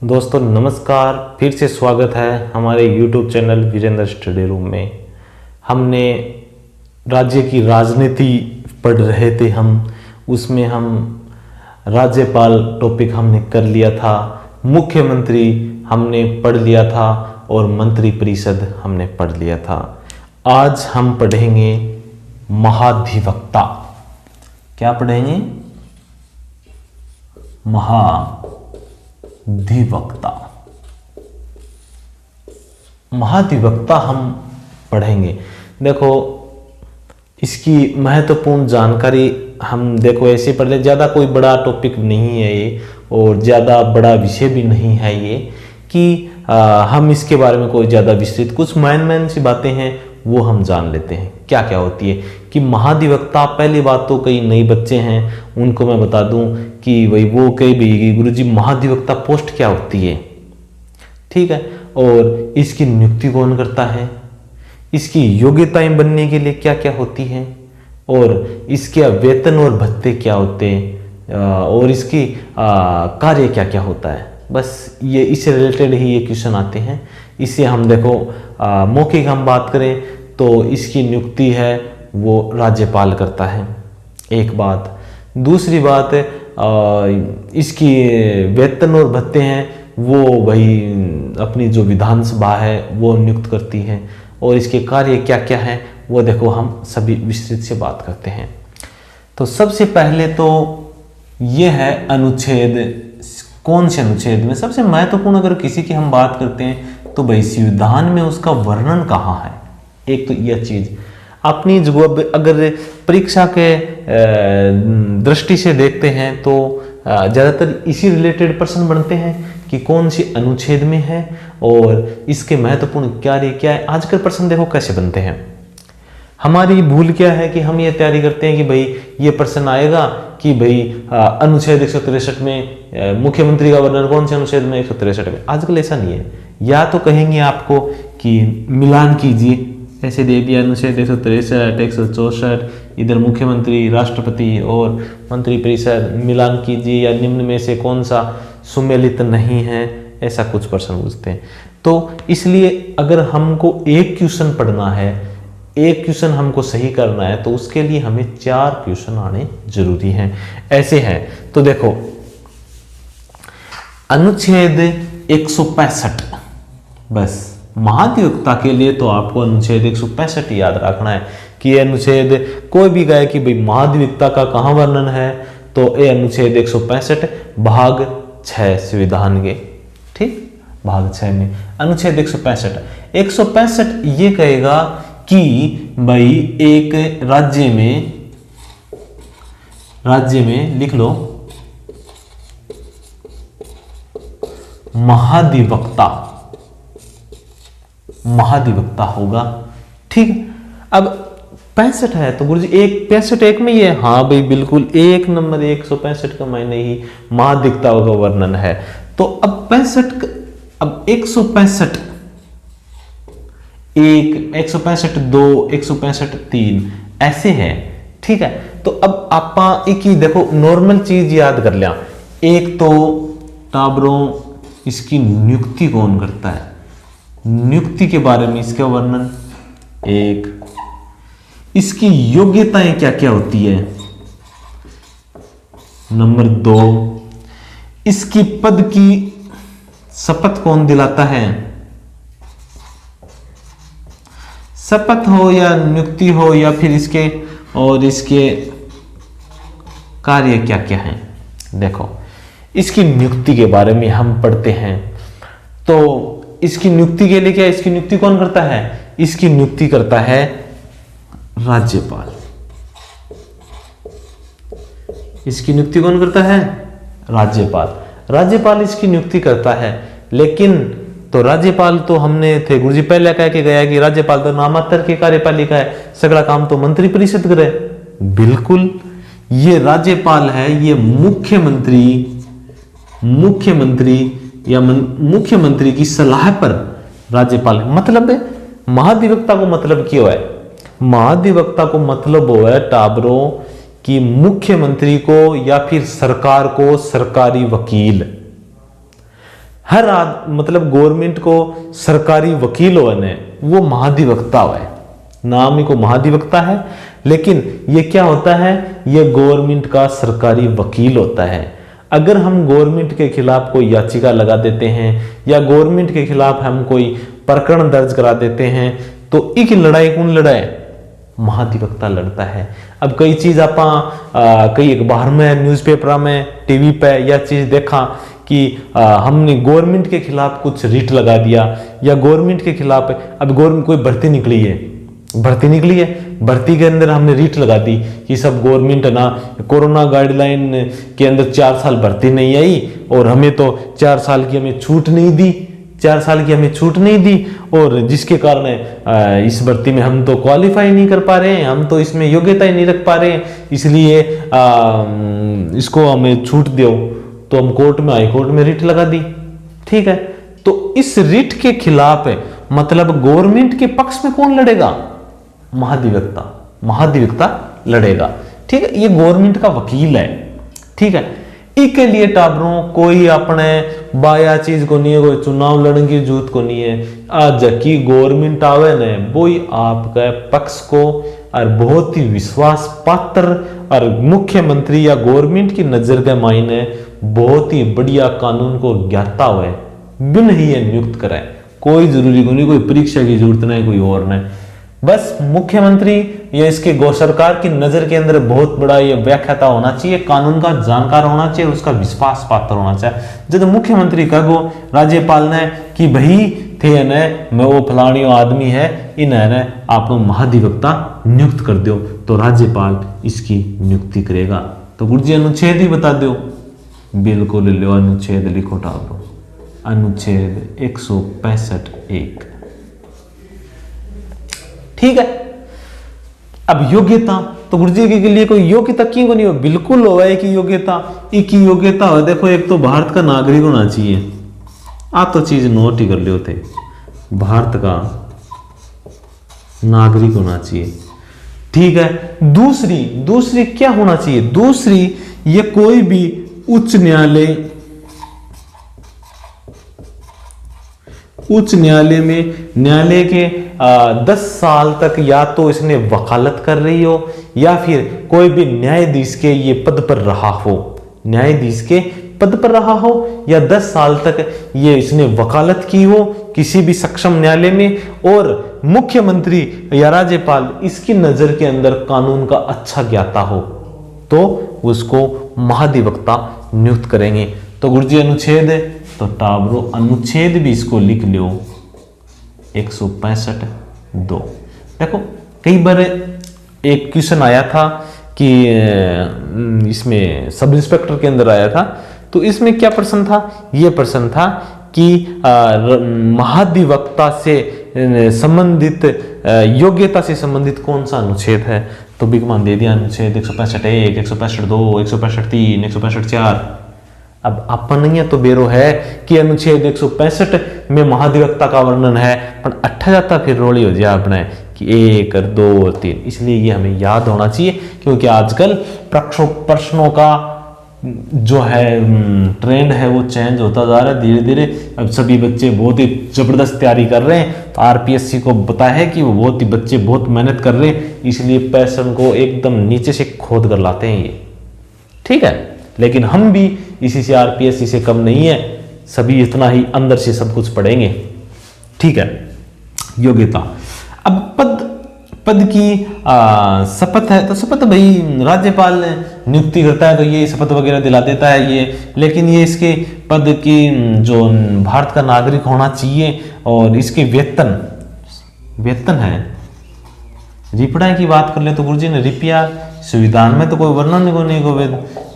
दोस्तों नमस्कार, फिर से स्वागत है हमारे YouTube channel Virendra study room में। हमने राज्य की राजनीति पढ़ रहे थे उसमें हम राज्यपाल टॉपिक हमने कर लिया था, मुख्यमंत्री हमने पढ़ लिया था और मंत्रिपरिषद हमने पढ़ लिया था। आज हम पढ़ेंगे महाधिवक्ता। क्या पढ़ेंगे? महाधिवक्ता हम पढ़ेंगे। देखो, इसकी महत्वपूर्ण जानकारी हम ऐसे पढ़ ले। ज़्यादा कोई बड़ा टॉपिक नहीं है ये और ज़्यादा बड़ा विषय भी नहीं है ये कि हम इसके बारे में कोई ज़्यादा विस्तृत, कुछ मेन सी बातें हैं वो हम जान लेते हैं। क्या क्या होती है कि महाधिवक्ता, पहली बात तो कई नए बच्चे हैं उनको मैं बता दूं कि भाई वो कई भी गुरुजी महाधिवक्ता पोस्ट क्या होती है, ठीक है, और इसकी नियुक्ति कौन करता है, इसकी योग्यताएं बनने के लिए क्या क्या होती हैं, और इसके वेतन और भत्ते क्या होते हैं, और इसकी कार्य क्या क्या होता है। बस ये इससे रिलेटेड ही ये क्वेश्चन आते हैं। इससे हम मौखिक हम बात करें तो इसकी नियुक्ति है वो राज्यपाल करता है, एक बात। दूसरी बात इसकी वेतन और भत्ते हैं वो भाई अपनी जो विधानसभा है वो नियुक्त करती है, और इसके कार्य क्या क्या हैं वो हम सभी विस्तृत से बात करते हैं। तो सबसे पहले तो ये है अनुच्छेद। कौन से अनुच्छेद में सबसे महत्वपूर्ण अगर किसी की हम बात करते हैं तो भाई संविधान में उसका वर्णन कहाँ है। एक तो यह चीज अपनी जो अगर परीक्षा के दृष्टि से देखते हैं तो ज़्यादातर इसी रिलेटेड प्रश्न बनते हैं कि कौन सी अनुच्छेद में है और इसके महत्वपूर्ण कार्य क्या है। आजकल प्रश्न देखो कैसे बनते हैं। हमारी भूल क्या है कि हम ये तैयारी करते हैं कि भाई ये प्रश्न आएगा कि भाई अनुच्छेद 163 में मुख्यमंत्री का वर्णन कौन से अनुच्छेद में, 163 में। आजकल ऐसा नहीं है। या तो कहेंगे आपको कि मिलान कीजिए, ऐसे दे दिया अनुच्छेद 163, 164, इधर मुख्यमंत्री, राष्ट्रपति और मंत्रिपरिषद, मिलान कीजिए, या निम्न में से कौन सा सुमेलित नहीं है, ऐसा कुछ प्रश्न पूछते हैं। तो इसलिए अगर हमको एक क्वेश्चन पढ़ना है, एक क्वेश्चन हमको सही करना है, तो उसके लिए हमें 4 क्वेश्चन आने जरूरी हैं। ऐसे हैं तो देखो, अनुच्छेद 165, बस महाधिवक्ता के लिए तो आपको अनुच्छेद 165 याद रखना है कि ये अनुच्छेद कोई भी कहे कि भाई महाधिवक्ता का कहाँ वर्णन है, तो ये अनुच्छेद 165 भाग 6 संविधान के, ठीक, भाग 6 में अनुच्छेद 165 ये कहेगा कि भाई एक राज्य में लिख लो महाधिवक्ता होगा, ठीक। अब 65 है तो गुरुजी 65 में ये, हाँ भाई बिल्कुल, एक नंबर 165 का मायने ही महाधिवक्ता का वर्णन है। तो अब 165 1, 165 2, 165 3 ऐसे हैं, ठीक है। तो अब आप एक ही देखो नॉर्मल चीज याद कर लिया। एक तो टाबरों इसकी नियुक्ति कौन करता है, नियुक्ति के बारे में इसका वर्णन। एक, इसकी योग्यताएं क्या क्या होती है। नंबर 2, इसकी पद की शपथ कौन दिलाता है, शपथ हो या नियुक्ति हो, या फिर इसके कार्य क्या क्या हैं। देखो, इसकी नियुक्ति के बारे में हम पढ़ते हैं तो इसकी नियुक्ति के लिए क्या, इसकी नियुक्ति कौन करता है, इसकी नियुक्ति करता है राज्यपाल। इसकी नियुक्ति कौन करता है, राज्यपाल इसकी नियुक्ति करता है। लेकिन तो राज्यपाल तो हमने थे गुरुजी पहले कह के गया कि राज्यपाल तो नामात्र की कार्यपालिका है, सगड़ा काम तो मंत्रिपरिषद करे। बिल्कुल, ये राज्यपाल है, ये मुख्यमंत्री की सलाह पर राज्यपाल, मतलब महाधिवक्ता को मतलब क्यों है, महाधिवक्ता को मतलब वो है टाबरों कि मुख्यमंत्री को या फिर सरकार को सरकारी वकील मतलब गवर्नमेंट को सरकारी वकील हो ने वो महाधिवक्ता है, नाम ही को महाधिवक्ता है, लेकिन ये क्या होता है, ये गवर्नमेंट का सरकारी वकील होता है। अगर हम गवर्नमेंट के खिलाफ कोई याचिका लगा देते हैं या गवर्नमेंट के खिलाफ हम कोई प्रकरण दर्ज करा देते हैं तो एक लड़ाई कौन लड़ाए, महाधिवक्ता लड़ता है। अब कई चीज आप कई अखबार में, न्यूज़पेपर में, टीवी पे यह चीज देखा कि हमने गवर्नमेंट के खिलाफ कुछ रिट लगा दिया या गवर्नमेंट के खिलाफ, अब गवर्नमेंट कोई भर्ती निकली है, भर्ती के अंदर हमने रीट लगा दी कि सब गवर्नमेंट है ना, कोरोना गाइडलाइन के अंदर 4 साल भर्ती नहीं आई और हमें तो 4 साल की हमें छूट नहीं दी, और जिसके कारण इस भर्ती में हम तो क्वालिफाई नहीं कर पा रहे हैं, हम तो इसमें योग्यता ही नहीं रख पा रहे हैं, इसलिए इसको हमें छूट दो। तो हम कोर्ट में, हाई कोर्ट में रिट लगा दी। ठीक है, तो इस रिट के खिलाफ मतलब गवर्नमेंट के पक्ष में कौन लड़ेगा, महाधिवक्ता लड़ेगा। ठीक है, ये गवर्नमेंट का वकील है। ठीक है, इसके लिए टाबरों कोई अपने बाया चीज को नहीं है, कोई चुनाव लड़ने की जरूरत को नहीं है। आज की गवर्नमेंट आवे ने वो ही आपका पक्ष को और बहुत ही विश्वास पात्र और मुख्यमंत्री या गवर्नमेंट की नजर के मायने बहुत ही बढ़िया कानून को ज्ञाता हुए बिन ही ये नियुक्त करे। कोई जरूरी को नहीं, कोई परीक्षा की जरूरत नहीं, कोई और नहीं, बस मुख्यमंत्री या इसके गौ सरकार की नजर के अंदर बहुत बड़ा ये व्याख्याता होना चाहिए, कानून का जानकार होना चाहिए, उसका विश्वास पात्र होना चाहिए। जब मुख्यमंत्री कहो राज्यपाल ने कि भाई थे ने मैं वो फलानी आदमी है, इन्हें आप महाधिवक्ता नियुक्त कर दो, तो राज्यपाल इसकी नियुक्ति करेगा। तो गुरु जी अनुच्छेद ही बता दो, बिल्कुल लो अनुच्छेद लिखो टाबरो, अनुच्छेद 165(1). ठीक है, अब योग्यता तो गुरु जी के लिए कोई योग्यता क्यों को नहीं हो, बिल्कुल हो है कि योग्यता एक ही योग्यता हो। देखो, एक तो भारत का नागरिक होना चाहिए, आप तो चीज नोट ही कर लियो थे, भारत का नागरिक होना चाहिए। ठीक है, दूसरी क्या होना चाहिए, दूसरी ये कोई भी उच्च न्यायालय में न्यायालय के 10 साल तक या तो इसने वकालत कर रही हो या फिर कोई भी न्यायाधीश के ये पद पर रहा हो, या 10 साल तक ये इसने वकालत की हो किसी भी सक्षम न्यायालय में, और मुख्यमंत्री या राज्यपाल इसकी नजर के अंदर कानून का अच्छा ज्ञाता हो, तो उसको महाधिवक्ता नियुक्त करेंगे। तो गुरुजी अनुच्छेद है तो टाबरो अनुच्छेद भी इसको लिख लो 165(2). देखो, कई बार एक क्वेश्चन आया था कि इसमें सब इंस्पेक्टर के अंदर आया था, तो इसमें क्या प्रश्न था, ये प्रश्न था कि महाधिवक्ता से संबंधित योग्यता से संबंधित कौन सा अनुच्छेद है, तो बिगमान दे दिया अनुच्छेद 165(1), 165(2), 165(3), 165(4). अब अपन नहीं है तो बेरो है कि अनुच्छेद 165 में महाधिवक्ता का वर्णन है, पर 8 जाता फिर रोली हो जाए अपने कि 1 और 2 और 3, इसलिए ये हमें याद होना चाहिए, क्योंकि आजकल प्रश्नों का जो है ट्रेंड है वो चेंज होता जा रहा है धीरे धीरे। अब सभी बच्चे बहुत ही जबरदस्त तैयारी कर रहे हैं, तो आरपीएससी को पता है कि वो बच्चे बहुत मेहनत कर रहे हैं, इसलिए पैशन को एकदम नीचे से खोद कर लाते हैं ये। ठीक है, लेकिन हम भी इसी से आरपीएससी से कम नहीं है, सभी इतना ही अंदर से सब कुछ पढ़ेंगे। ठीक है, योग्यता। अब पद की शपथ है, तो शपथ भाई राज्यपाल ने नियुक्ति करता है, तो ये शपथ वगैरह दिला देता है ये, लेकिन ये इसके पद की जो भारत का नागरिक होना चाहिए, और इसके वेतन है, रिपड़ा की बात कर ले तो गुरुजी ने रिपिया संविधान में तो कोई वर्णन नहीं को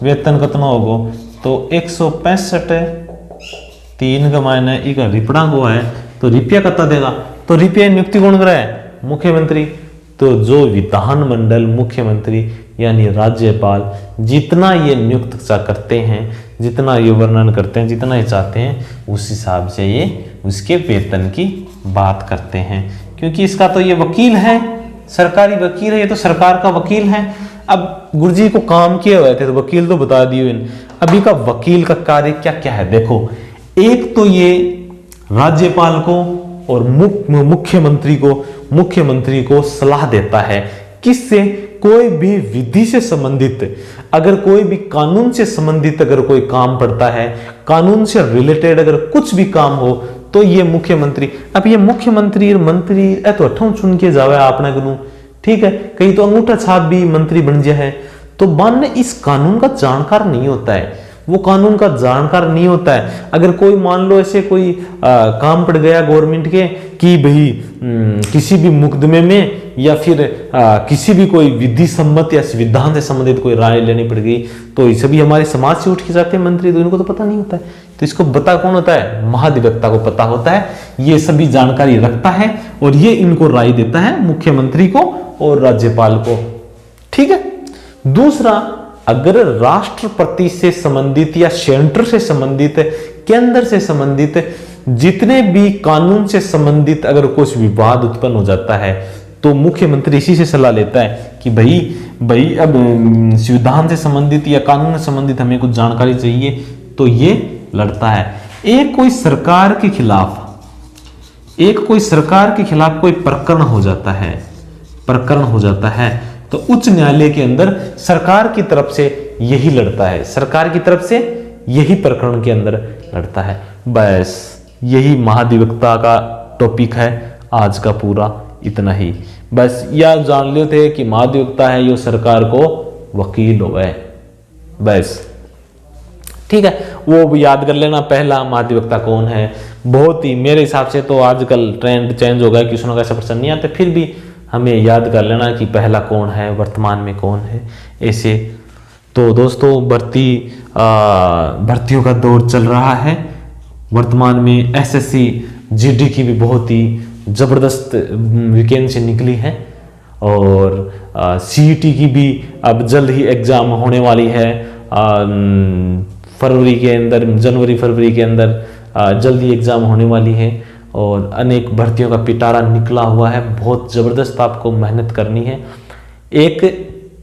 वेतन कितना होगो, तो 165(3) का मायने एक रिपड़ा को है, तो रिपिया कितना देगा, तो रिपिया नियुक्ति कौन करे, मुख्यमंत्री। तो जो विधानमंडल मुख्यमंत्री यानी राज्यपाल जितना ये नियुक्त करते हैं, जितना ये वर्णन करते हैं, जितना ये चाहते हैं, उस हिसाब से ये उसके वेतन की बात करते हैं, क्योंकि इसका तो ये वकील है, सरकारी वकील है, ये तो सरकार का वकील है। अब गुरुजी को काम किए हुए थे तो वकील तो बता दिए। अभी का वकील का कार्य क्या क्या है, देखो, एक तो ये राज्यपाल को और मुख्यमंत्री को सलाह देता है, किससे? कोई भी विधि से संबंधित, अगर कोई भी कानून से संबंधित अगर कोई काम पड़ता है, कानून से रिलेटेड अगर कुछ भी काम हो, तो ये मुख्यमंत्री, अब ये मुख्यमंत्री और मंत्री तो अठों चुन के जावे आपने करूं, ठीक है, कहीं तो अंगूठा छाप भी मंत्री बन जाए है, तो मान इस कानून का जानकार नहीं होता है, वो कानून का जानकार नहीं होता है। अगर कोई मान लो ऐसे कोई काम पड़ गया गवर्नमेंट के कि भाई किसी भी मुकदमे में या फिर किसी भी कोई विधि सम्मत या संविधान से संबंधित कोई राय लेनी पड़ गई, तो ये सभी हमारे समाज से उठ के जाते हैं मंत्री, तो इनको तो पता नहीं होता है। तो इसको पता कौन होता है? महाधिवक्ता को पता होता है, ये सभी जानकारी रखता है और ये इनको राय देता है, मुख्यमंत्री को और राज्यपाल को, ठीक है। दूसरा, अगर राष्ट्रपति से संबंधित या सेंटर से संबंधित, केंद्र से संबंधित जितने भी कानून से संबंधित अगर कुछ विवाद उत्पन्न हो जाता है, तो मुख्यमंत्री इसी से सलाह लेता है कि भाई अब संविधान से संबंधित या कानून से संबंधित हमें कुछ जानकारी चाहिए, तो ये लड़ता है। एक कोई सरकार के खिलाफ कोई प्रकरण हो जाता है, तो उच्च न्यायालय के अंदर सरकार की तरफ से यही लड़ता है, सरकार की तरफ से यही प्रकरण के अंदर लड़ता है। बस यही महाधिवक्ता का टॉपिक है आज का पूरा, इतना ही। बस यह जान लेते कि महाधिवक्ता है यो सरकार को वकील हो गए, बस ठीक है, वो याद कर लेना। पहला महाधिवक्ता कौन है, बहुत ही मेरे हिसाब से तो आजकल ट्रेंड चेंज हो गया, किसी का ऐसा प्रश्न नहीं आता, फिर भी हमें याद कर लेना कि पहला कौन है, वर्तमान में कौन है, ऐसे। तो दोस्तों भर्तियों का दौर चल रहा है। वर्तमान में एसएससी जीडी की भी बहुत ही जबरदस्त वैकेंसी निकली है और सीईटी की भी अब जल्द ही एग्जाम होने वाली है, जनवरी फरवरी के अंदर जल्द ही एग्जाम होने वाली है और अनेक भर्तियों का पिटारा निकला हुआ है। बहुत ज़बरदस्त आपको मेहनत करनी है। एक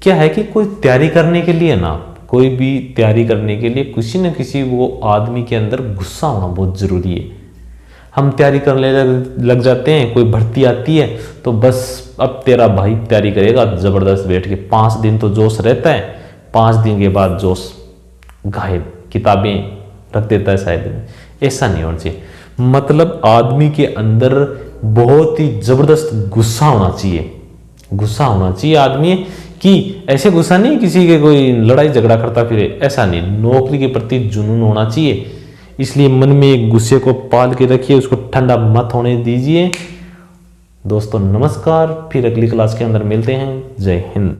क्या है कि कोई तैयारी करने के लिए ना, कोई भी तैयारी करने के लिए किसी न किसी वो आदमी के अंदर गुस्सा होना बहुत ज़रूरी है। हम तैयारी करने लग जाते हैं, कोई भर्ती आती है तो बस अब तेरा भाई तैयारी करेगा ज़बरदस्त बैठ के, 5 दिन तो जोश रहता है, 5 दिन के बाद जोश गायब, किताबें रख देता है शायद। ऐसा नहीं होना चाहिए, मतलब आदमी के अंदर बहुत ही जबरदस्त गुस्सा होना चाहिए आदमी कि ऐसे गुस्सा नहीं किसी के कोई लड़ाई झगड़ा करता फिरे, ऐसा नहीं, नौकरी के प्रति जुनून होना चाहिए। इसलिए मन में एक गुस्से को पाल के रखिए, उसको ठंडा मत होने दीजिए। दोस्तों नमस्कार, फिर अगली क्लास के अंदर मिलते हैं। जय हिंद।